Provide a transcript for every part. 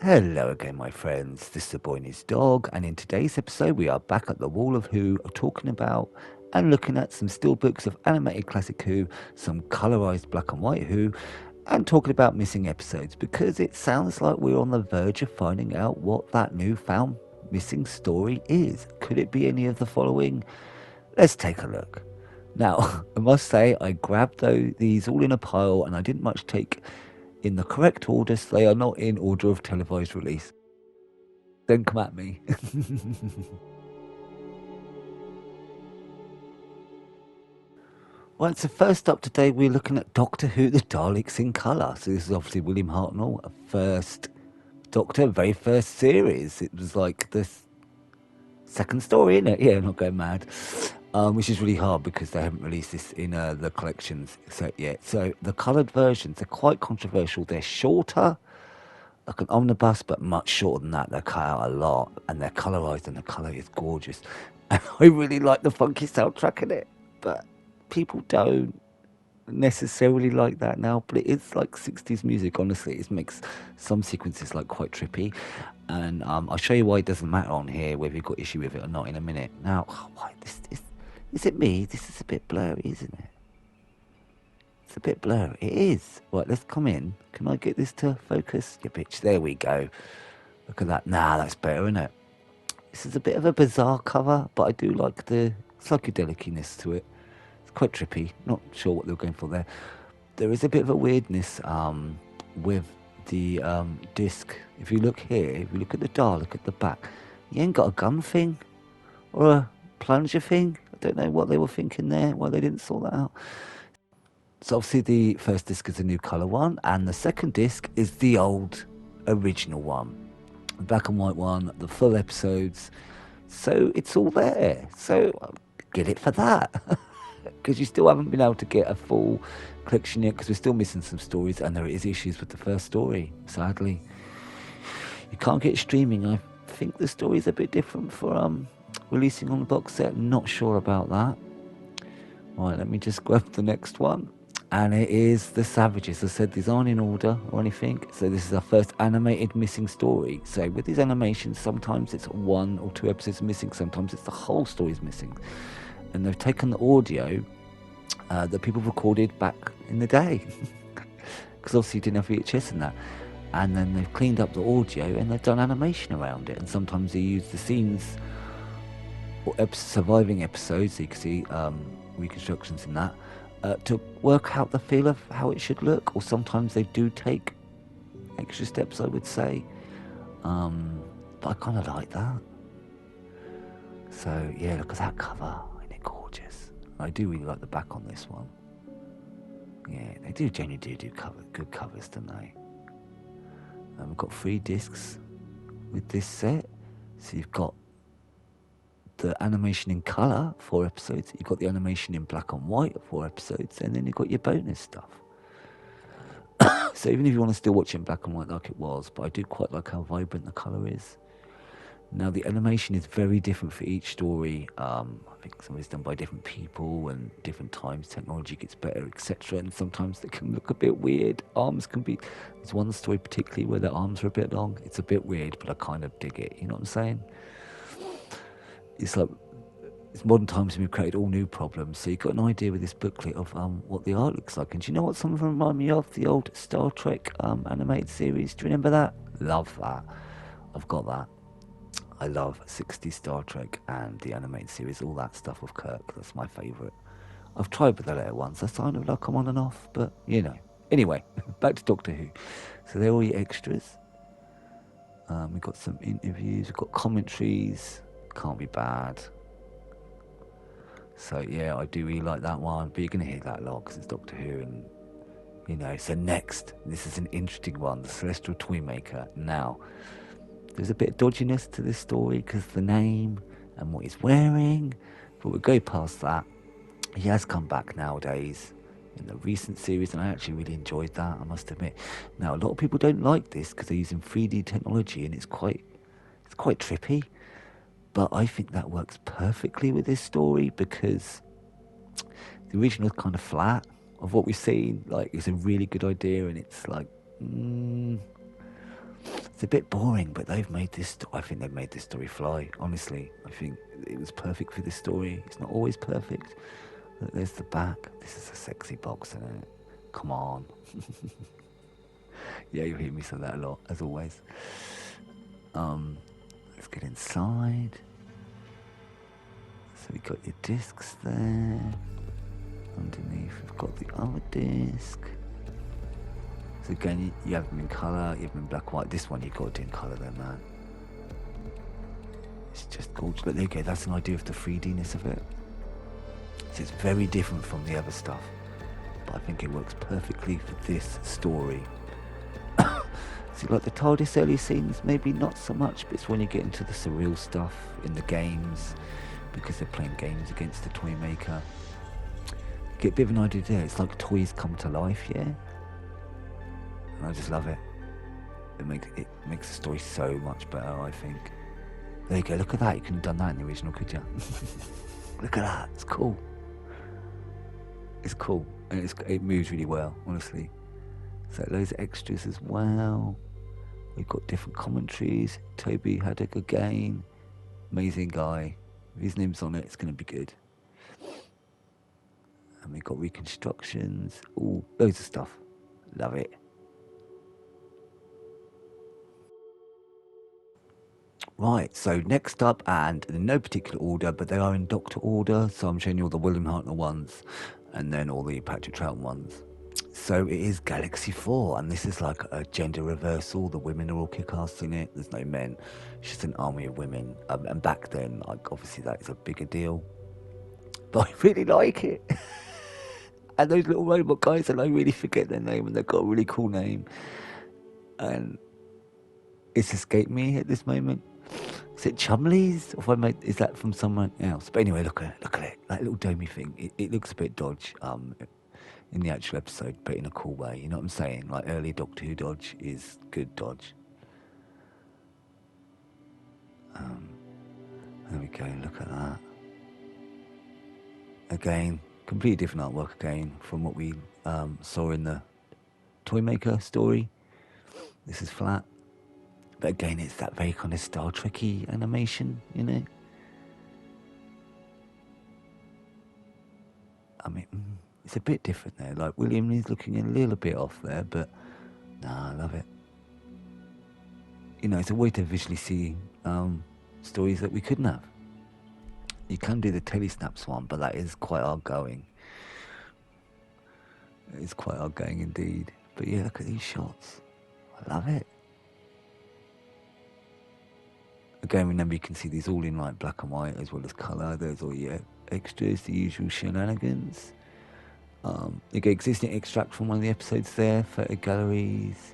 Hello again, my friends. This is the boy and his dog, and in today's episode, we are back at the Wall of Who, talking about and looking at some steelbooks of animated classic Who, some colorized black and white Who, and talking about missing episodes because it sounds like we're on the verge of finding out what that newfound missing story is. Could it be any of the following? Let's take a look. Now, I must say, I grabbed these all in a pile, and I didn't much take in the correct order, so they are not in order of televised release. Don't come at me. Right, so first up today, we're looking at Doctor Who, the Daleks in colour. So this is obviously William Hartnell, a first Doctor, very first series. It was like the second story, isn't it? Yeah, I'm not going mad. Which is really hard because they haven't released this in the collections set yet. So the coloured versions are quite controversial. They're shorter, like an omnibus, but much shorter than that. They're cut out a lot, and they're colorized, and the color is gorgeous. And I really like the funky soundtrack in it, but people don't necessarily like that now. But it is like 60s music. Honestly, it makes some sequences like quite trippy, and I'll show you why it doesn't matter on here whether you've got issue with it or not in a minute. Now, why this is it me? This is a bit blurry, isn't it? It's a bit blurry. It is. Right, let's come in. Can I get this to focus? Yeah, bitch. There we go. Look at that. Nah, that's better, isn't it? This is a bit of a bizarre cover, but I do like the psychedelicness to it. It's quite trippy. Not sure what they were going for there. There is a bit of a weirdness with the disc. If you look here, if you look at the Dalek at the back, you ain't got a gun thing or a plunger thing. I don't know what they were thinking there, why they didn't sort that out. So obviously the first disc is a new colour one, and the second disc is the old original one. The black and white one, the full episodes. So it's all there. So get it for that. Because you still haven't been able to get a full collection yet, because we're still missing some stories, and there is issues with the first story, sadly. You can't get streaming. I think the story's a bit different for releasing on the box set. Not sure about that. Right, let me just grab the next one. And it is The Savages. I said these aren't in order or anything. So this is our first animated missing story. So with these animations, sometimes it's one or two episodes missing. Sometimes it's the whole story's missing. And they've taken the audio that people recorded back in the day. Because obviously you didn't have VHS and that. And then they've cleaned up the audio and they've done animation around it. And sometimes they use the scenes or surviving episodes, so you can see reconstructions in that, to work out the feel of how it should look. Or sometimes they do take extra steps, I would say, but I kind of like that. So yeah, look at that cover, isn't it gorgeous? I do really like the back on this one. Yeah, they do genuinely do good covers, don't they? We've got 3 discs with this set, so you've got the animation in colour, 4 episodes. You've got the animation in black and white, 4 episodes, and then you've got your bonus stuff. So even if you want to still watch it in black and white like it was, but I do quite like how vibrant the colour is. Now the animation is very different for each story. I think some of it's done by different people, and different times technology gets better, etc. And sometimes they can look a bit weird. Arms can be... There's one story particularly where the arms are a bit long. It's a bit weird, but I kind of dig it. You know what I'm saying? It's like it's modern times, and we've created all new problems. So you've got an idea with this booklet of what the art looks like. And do you know what some of them remind me of? The old Star Trek animated series. Do you remember that? Love that. I've got that. I love 60s Star Trek and the animated series, all that stuff with Kirk. That's my favourite. I've tried with the letter once. I kind of like them on and off, but you know. Anyway, back to Doctor Who. So they're all your extras. We've got some interviews. We've got commentaries. Can't be bad. So yeah, I do really like that one. But you're going to hear that a lot because it's Doctor Who, and you know. So next, this is an interesting one. The Celestial Toymaker. Now, there's a bit of dodginess to this story because the name and what he's wearing, but we'll go past that. He has come back nowadays in the recent series, and I actually really enjoyed that, I must admit. Now, a lot of people don't like this because they're using 3D technology, and it's quite trippy, but I think that works perfectly with this story because the original is kind of flat of what we've seen. Like, it's a really good idea, and it's like It's a bit boring, but they've made this. I think they've made this story fly. Honestly, I think it was perfect for this story. It's not always perfect. Look, there's the back. This is a sexy box, isn't it? Come on. Yeah, you hear me say that a lot, as always. Let's get inside. So we've got your discs there. Underneath, we've got the other disc. So again, you have them in colour, you have them in black and white. This one you've got to do in colour then, man. It's just gorgeous. But there you go, that's an idea of the 3D-ness of it. So it's very different from the other stuff. But I think it works perfectly for this story. So like the TARDIS early scenes, maybe not so much, but it's when you get into the surreal stuff in the games, because they're playing games against the toy maker. Get a bit of an idea there. It's like toys come to life, yeah? And I just love it. It makes the story so much better, I think. There you go, look at that. You couldn't have done that in the original, could you? Look at that, it's cool. It's cool, and it moves really well, honestly. So loads of extras as well. We've got different commentaries. Toby Haddock again. Amazing guy. If his name's on it, it's going to be good. And we've got reconstructions. Ooh, loads of stuff. Love it. Right, so next up, and in no particular order, but they are in Doctor order, so I'm showing you all the William Hartnell ones, and then all the Patrick Troughton ones. So it is Galaxy 4, and this is like a gender reversal. The women are all kick-ass in it. There's no men. It's just an army of women. And back then, like, obviously that is a bigger deal. But I really like it. And those little robot guys, and I really forget their name, and they've got a really cool name. And it's escaped me at this moment. Is it Chumley's? Or is that from someone else? But anyway, look at it. That little domey thing. It looks a bit dodge. In the actual episode, but in a cool way. You know what I'm saying? Like early Doctor Who dodge is good dodge. There we go, look at that. Again, completely different artwork again from what we saw in the Toymaker story. This is flat. But again, it's that very kind of Star Trek-y animation, you know? I mean, it's a bit different there. Like William is looking a little bit off there, but nah, I love it. You know, it's a way to visually see stories that we couldn't have. You can do the telesnaps one, but that is quite hard going. It's quite hard going indeed. But yeah, look at these shots. I love it. Again, remember you can see these all in like black and white as well as colour. There's all your extras, the usual shenanigans. You get existing extract from one of the episodes there, photo galleries,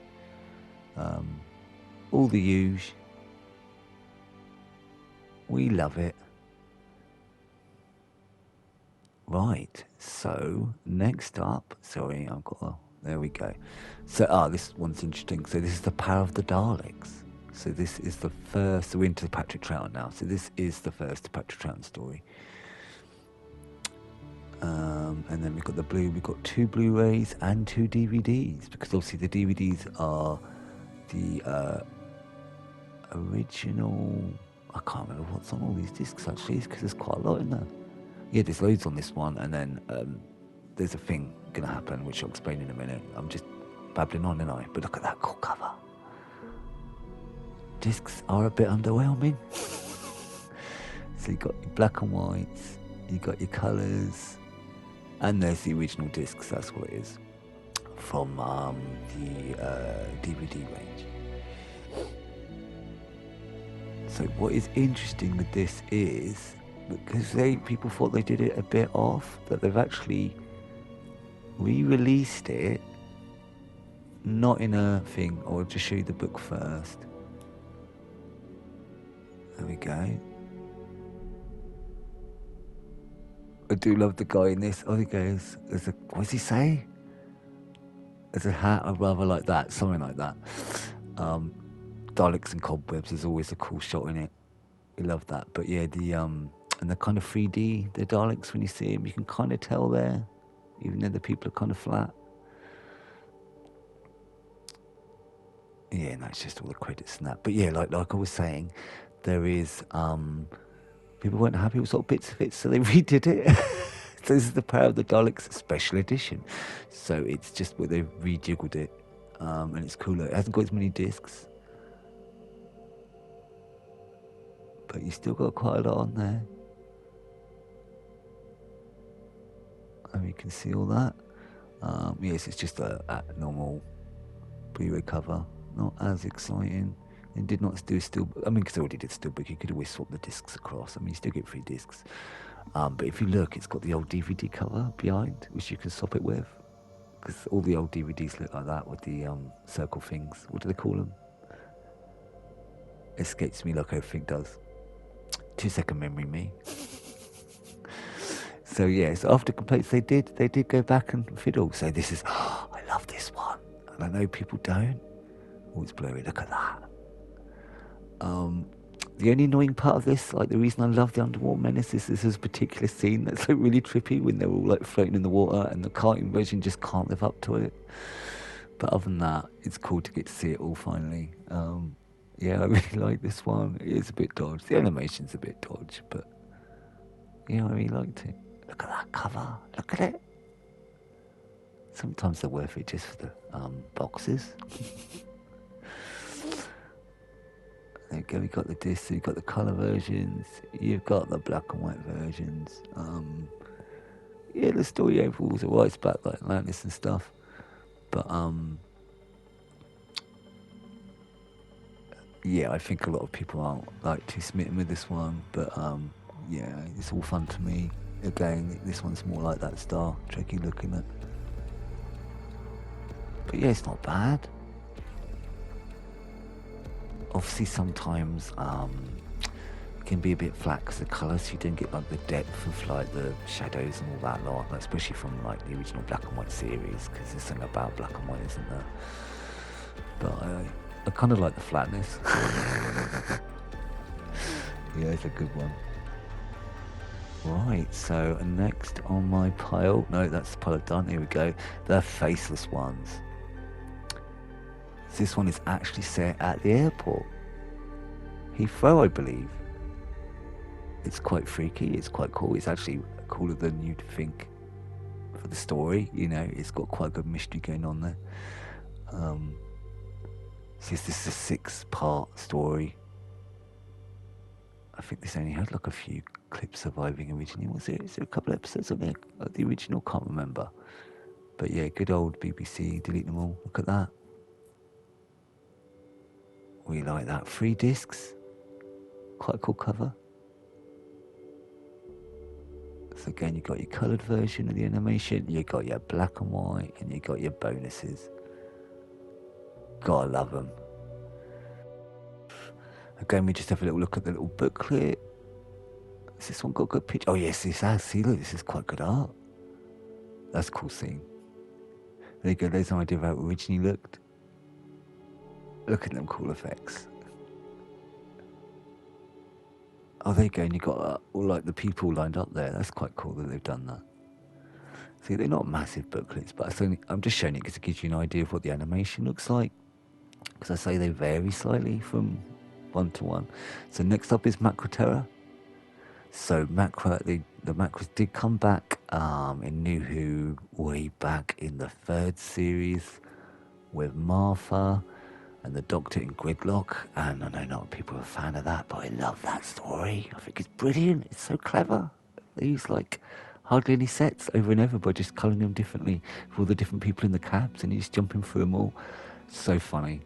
all the usual. We love it. Right, so next up, sorry, I've got, there we go. So, this one's interesting. So this is the Power of the Daleks. So this is the first, so we're into Patrick Troughton now. So this is the first Patrick Troughton story. And then we've got we've got 2 Blu-rays and 2 DVDs, because obviously the DVDs are the original. I can't remember what's on all these discs actually, because there's quite a lot in there. Yeah, there's loads on this one, and then there's a thing gonna happen which I'll explain in a minute. I'm just babbling on, and but look at that cool cover. Discs are a bit underwhelming. So you got your black and whites, you got your colours. And there's the original discs, that's what it is, from the DVD range. So what is interesting with this is, because people thought they did it a bit off, that they've actually re-released it, not in a thing, or I'll just show you the book first. There we go. I do love the guy in this. I think what does he say? There's a hat, I'd rather like that, something like that. Daleks and cobwebs is always a cool shot in it. We love that. But yeah, and the kind of 3D, the Daleks, when you see them, you can kind of tell there, even though the people are kind of flat. Yeah, and that's just all the credits and that. But yeah, like I was saying, there is people weren't happy with sort of bits of it, so they redid it. So this is the Power of the Daleks special edition. So it's just where they've rejiggled it, and it's cooler. It hasn't got as many discs, but you still got quite a lot on there. And you can see all that. Yes, it's just a normal Blu-ray cover. Not as exciting. It did not do still. I mean, because I already did Steelbook, you could always swap the discs across. I mean, you still get 3 discs. But if you look, it's got the old DVD cover behind, which you can swap it with. Because all the old DVDs look like that with the circle things. What do they call them? Escapes me like everything does. 2-second memory me. So yeah, so after complaints they did go back and fiddle. So this is, oh, I love this one. And I know people don't. Oh, it's blurry, look at that. The only annoying part of this, like the reason I love the Underwater Menace is this particular scene that's like really trippy when they're all like floating in the water and the cartoon version just can't live up to it. But other than that, it's cool to get to see it all finally. Yeah, I really like this one. It is a bit dodgy. The animation's a bit dodgy, but yeah, I really liked it. Look at that cover. Look at it. Sometimes they're worth it just for the boxes. There you go, we got the discs, you've got the colour versions, you've got the black and white versions. Yeah, the story overall was alright, it's about like Atlantis and stuff. But yeah, I think a lot of people aren't like too smitten with this one. But yeah, it's all fun to me. Again, this one's more like that Star Trekky looking at. But yeah, it's not bad. Obviously sometimes it can be a bit flat because the colours, you don't get like the depth of like the shadows and all that lot, like, especially from like the original black and white series, because there's something about black and white, isn't there? But I kind of like the flatness. Yeah, it's a good one. Right, so next on my pile, no, that's the pile done, here we go, the faceless ones. This one is actually set at the airport. Heathrow, I believe. It's quite freaky, it's quite cool. It's actually cooler than you'd think for the story, you know, it's got quite a good mystery going on there. So this is a 6-part story. I think this only had like a few clips surviving originally. Is there a couple episodes of the original? Can't remember. But yeah, good old BBC, delete them all. Look at that. We like that. 3 discs. Quite a cool cover. So again, you got your coloured version of the animation, you got your black and white, and you got your bonuses. Gotta love them. Again, we just have a little look at the little booklet. Has this one got a good picture? Oh yes, this has. See, look, this is quite good art. That's a cool scene. There you go, there's an idea of how it originally looked. Look at them cool effects. Oh, there you go, and you got all like the people lined up there. That's quite cool that they've done that. See, they're not massive booklets, but I'm just showing it because it gives you an idea of what the animation looks like. Because I say they vary slightly from one to one. So next up is Macra Terror. So the Macras did come back in New Who way back in the 3rd series with Martha and the Doctor in Gridlock, and I know not people are a fan of that, but I love that story. I think it's brilliant. It's so clever. They use like hardly any sets over and over by just colouring them differently for all the different people in the cabs, and you just jumping through them all. So funny.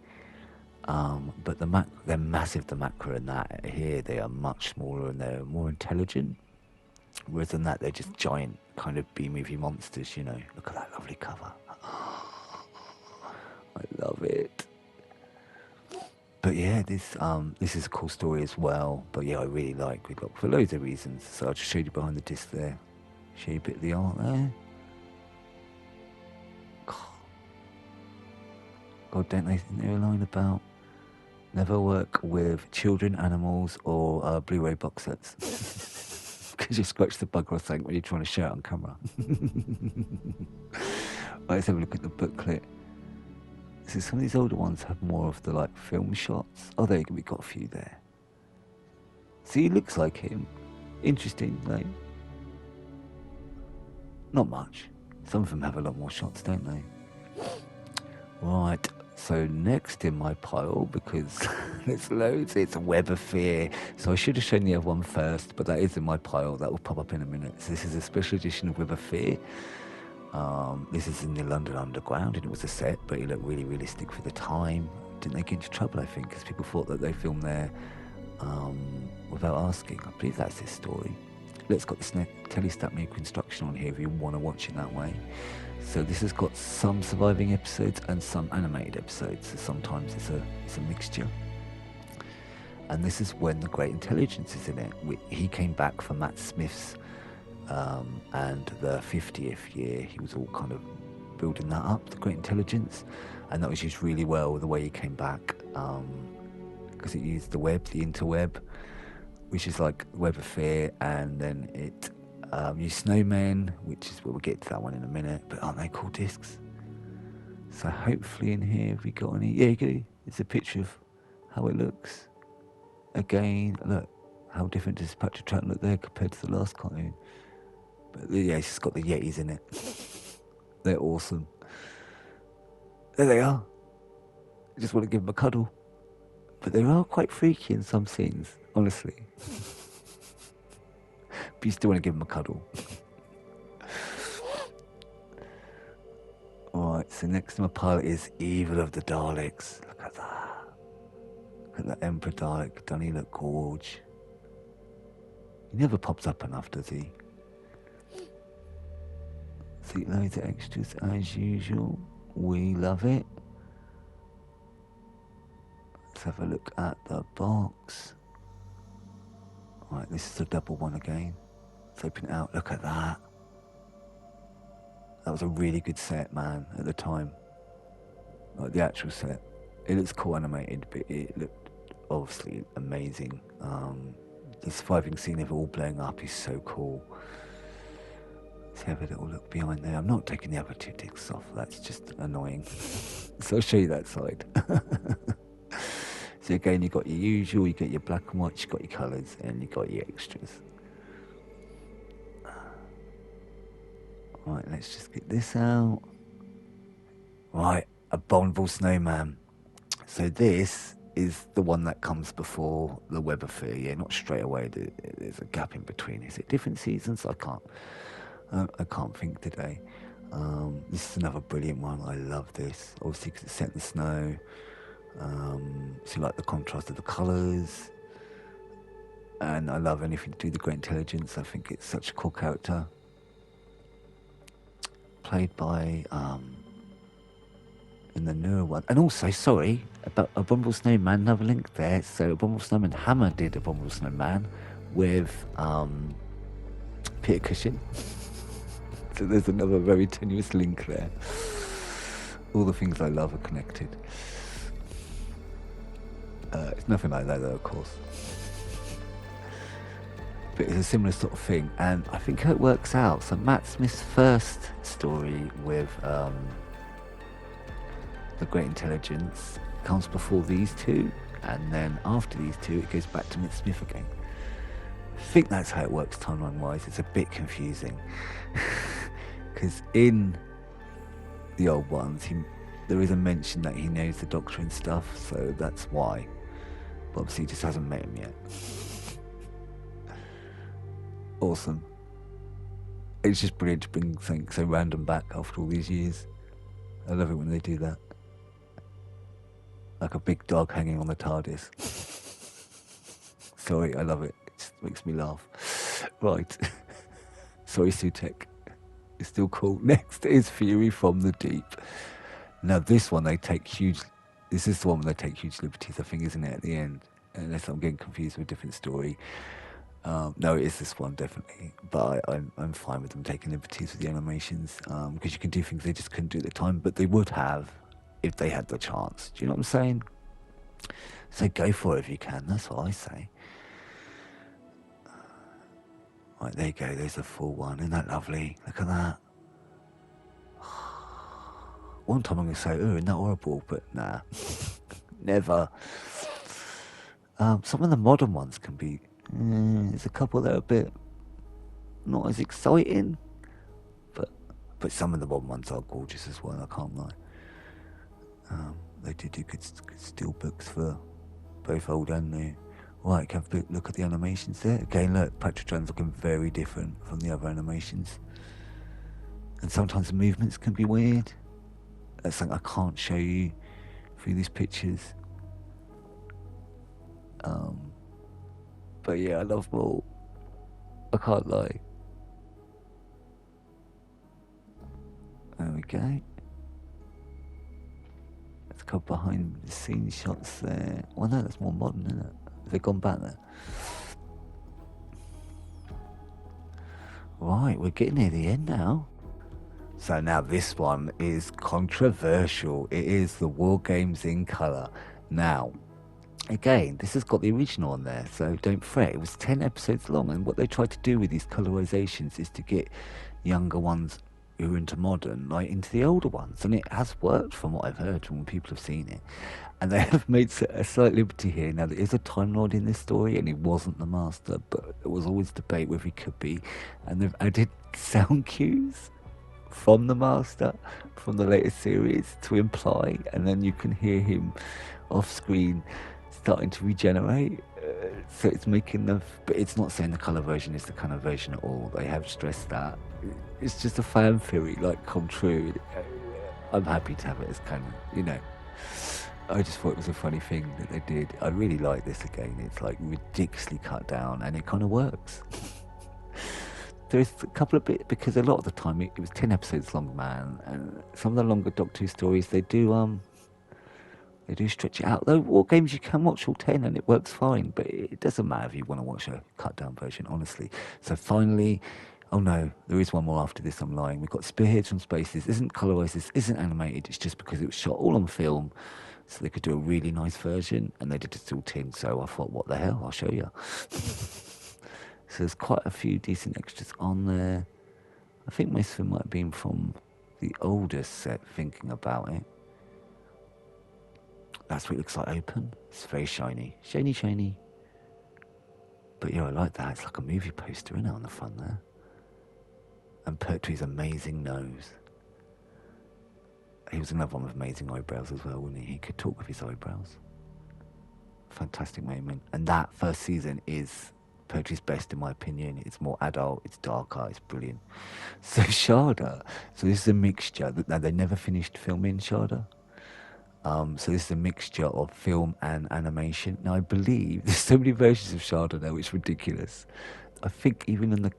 But they're massive, the Macra, and that here they are much smaller and they're more intelligent. Whereas than that, they're just giant kind of B-movie monsters, you know. Look at that lovely cover. I love it. But yeah, this is a cool story as well. But yeah, I really like Gridlock for loads of reasons. So I'll just show you behind the disc there. Show you a bit of the art there. God, don't they think they're a line about never work with children, animals, or Blu-ray box sets. Because you scratch the bugger or something when you're trying to show it on camera. Right, let's have a look at the booklet. So some of these older ones have more of the like film shots. Oh, there we got a few there. See, he looks like him. Interesting, though. Not much. Some of them have a lot more shots, don't they? Right. So next in my pile, because there's loads, it's Web of Fear. So I should have shown the other one first, but that is in my pile. That will pop up in a minute. So this is a special edition of Web of Fear. This is in the London Underground, and it was a set, but it looked really realistic for the time. Didn't they get into trouble, I think, because people thought that they filmed there without asking. I believe that's his story. Let's got this telestat maker instruction on here if you want to watch it that way. So this has got some surviving episodes and some animated episodes. So sometimes it's a mixture. And this is when the Great Intelligence is in it. He came back from Matt Smith's and the 50th year. He was all kind of building that up, the Great Intelligence, and that was used really well the way he came back, because it used the web, the interweb, which is like Web of Fear, and then it used snowmen, which is we'll get to that one in a minute. But aren't they cool discs? So hopefully in here have we got any? Yeah, you go. It's a picture of how it looks. Again, look how different does Patrick Troughton look there compared to the last cartoon. But yeah, it's just got the Yetis in it. They're awesome. There they are. I just want to give them a cuddle. But they are quite freaky in some scenes, honestly. But you still want to give them a cuddle. Alright, so next to my pile is Evil of the Daleks. Look at that. Look at that Emperor Dalek. Doesn't he look gorge? He never pops up enough, does he? See loads of extras as usual. We love it. Let's have a look at the box. Right, this is a double one again. Let's open it out. Look at that. That was a really good set, man, at the time. Like the actual set. It looks cool animated, but it looked obviously amazing. The surviving scene of it all blowing up is so cool. Let's have a little look behind there. I'm not taking the other two discs off. That's just annoying. So I'll show you that side. So again, you've got your usual, you get your black and white, you've got your colours, and you've got your extras. Right, let's just get this out. Right, Abominable Snowman. So this is the one that comes before the Web of Fear. Yeah, not straight away. There's a gap in between. Is it different seasons? I can't think today. This is another brilliant one. I love this. Obviously, because it's set in the snow. So you like the contrast of the colours. And I love anything to do with the Great Intelligence. I think it's such a cool character. Played by, in the newer one. And also, sorry, about Abominable Snowman, another link there. So Abominable Snowman, Hammer did Abominable Snowman with Peter Cushing. So there's another very tenuous link there. All the things I love are connected. It's nothing like that though, of course. But it's a similar sort of thing, and I think how it works out. So Matt Smith's first story with the Great Intelligence comes before these two, and then after these two it goes back to Matt Smith again. I think that's how it works timeline wise. It's a bit confusing because in the old ones there is a mention that he knows the Doctor and stuff, so that's why. But obviously he just hasn't met him yet. Awesome. It's just brilliant to bring something so random back after all these years. I love it when they do that. Like a big dog hanging on the TARDIS. Sorry, I love it. It just makes me laugh. Right. Sorry, Sutek. It's still cool. Next is Fury from the Deep. Now this one this is the one where they take huge liberties, I think, isn't it, at the end? Unless I'm getting confused with a different story. No, it is this one, definitely. But I'm fine with them taking liberties with the animations, because you can do things they just couldn't do at the time, but they would have if they had the chance. Do you know what I'm saying? So go for it if you can, that's what I say. Right, there you go, there's a full one. Isn't that lovely? Look at that. One time I'm going to say, oh, isn't that horrible? But nah, never. Some of the modern ones can be, there's a couple that are a bit not as exciting, but some of the modern ones are gorgeous as well, I can't lie. They do good still books for both old and new. Right, have a look at the animations there. Again, look, Patrick Jones looking very different from the other animations. And sometimes the movements can be weird. That's something I can't show you through these pictures. But yeah, I love them all. I can't lie. There we go. Let's go behind the scenes shots there. Well, no, that's more modern, isn't it? Have they gone back there? Right, we're getting near the end now. So now this one is controversial. It is the War Games in colour. Now, again, this has got the original on there, so don't fret. It was 10 episodes long, and what they tried to do with these colorizations is to get younger ones who are into modern, like, into the older ones. And it has worked from what I've heard from when people have seen it. And they have made a slight liberty here. Now, there is a Time Lord in this story, and he wasn't the Master, but there was always debate whether he could be. And they've added sound cues from the Master from the latest series to imply, and then you can hear him off screen starting to regenerate. So it's making but it's not saying the colour version is the kind of version at all. They have stressed that. It's just a fan theory, like, come true. I'm happy to have it as kind of, you know. I just thought it was a funny thing that they did. I really like this again. It's like ridiculously cut down, and it kind of works. There's a couple of bits, because a lot of the time it was 10 episodes long, man, and some of the longer Doctor Who stories, they do stretch it out. Though War Games, you can watch all 10 and it works fine, but it doesn't matter if you want to watch a cut down version, honestly. So finally, oh no, there is one more after this, I'm lying. We've got Spearheads from Space. This isn't colorized, this isn't animated, it's just because it was shot all on film, so they could do a really nice version, and they did it all 10, so I thought, what the hell, I'll show you. So there's quite a few decent extras on there. I think most of them might have been from the older set, thinking about it. That's what it looks like open. It's very shiny. Shiny, shiny. But yeah, I like that. It's like a movie poster, isn't it, on the front there? And Pertwee's amazing nose. He was another one with amazing eyebrows as well, wasn't he? He could talk with his eyebrows. Fantastic moment. And that first season is Pertwee's best, in my opinion. It's more adult, it's darker, it's brilliant. So Sharda, so this is a mixture. Now, they never finished filming Sharda. So this is a mixture of film and animation. Now, I believe there's so many versions of Sharda now, it's ridiculous. I think even in the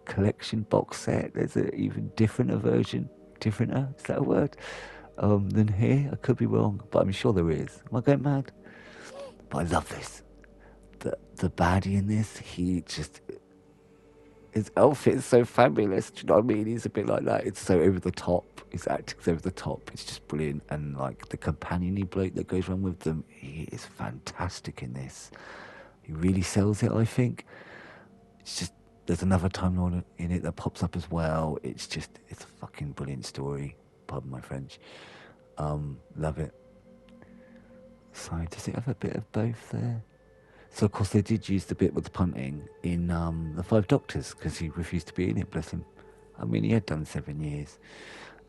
collection box set, there's an even different version. Differenter, is that a word? Than here. I could be wrong, but I'm sure there is. Am I going mad? But I love this. The baddie in this, his outfit is so fabulous. Do you know what I mean? He's a bit like that. It's so over the top. His acting's over the top. It's just brilliant. And like the companion-y bloke that goes around with them, he is fantastic in this. He really sells it, I think. It's just, there's another Time Lord in it that pops up as well. It's a fucking brilliant story. Pardon my French. Love it. So does it have a bit of both there? So, of course, they did use the bit with the punting in The Five Doctors, because he refused to be in it, bless him. I mean, he had done 7 years.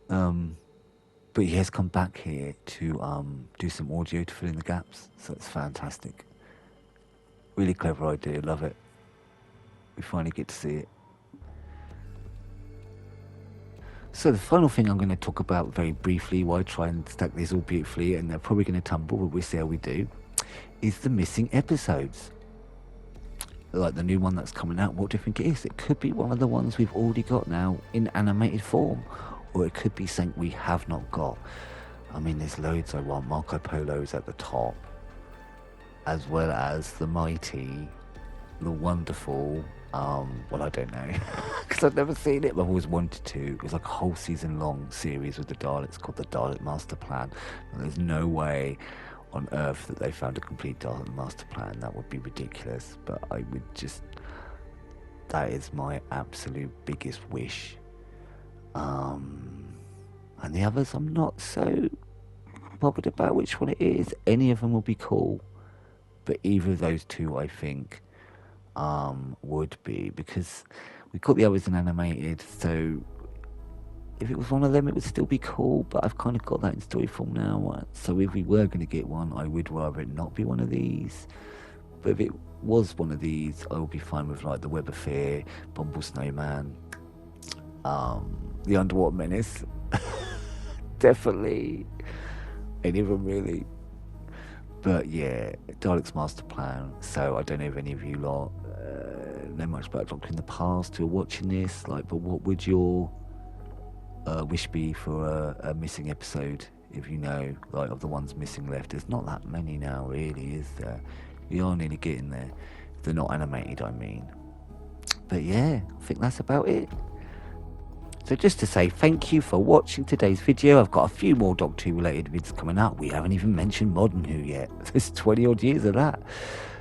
But he has come back here to do some audio to fill in the gaps, so it's fantastic. Really clever idea, love it. We finally get to see it. So the final thing I'm going to talk about very briefly, while I try and stack these all beautifully, and they're probably going to tumble, but we'll see how we do, is the missing episodes. Like the new one that's coming out, what do you think it is? It could be one of the ones we've already got now in animated form, or it could be something we have not got. I mean, there's loads I want. Marco Polo's at the top, as well as the mighty, the wonderful, well, I don't know, because I've never seen it, but I've always wanted to. It was like a whole season long series with the Daleks called the Dalek Master Plan, and there's no way on earth that they found a complete Dalek Master Plan. That would be ridiculous, but I would just, that is my absolute biggest wish. I And the others, I'm not so bothered about which one it is. Any of them will be cool. But either of those two, I think, would be, because we got the others in animated, so if it was one of them, it would still be cool, but I've kind of got that in story form now. So if we were going to get one, I would rather it not be one of these. But if it was one of these, I would be fine with like the Web of Fear, Bumble Snowman, the Underwater Menace. Definitely. Any of them really. But yeah, Dalek's Master Plan. So I don't know if any of you lot know much about Doctor in the past who are watching this. Like, but what would your wish be for a missing episode? If you know, like, of the ones missing left, there's not that many now, really, is there? You are nearly getting there. If they're not animated, I mean. But yeah, I think that's about it. So just to say thank you for watching today's video. I've got a few more Doctor Who related vids coming up. We haven't even mentioned Modern Who yet. There's 20 odd years of that.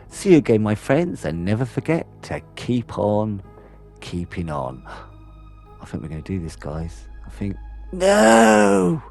See you again, my friends, and never forget to keep on keeping on. I think we're going to do this, guys. I think... No!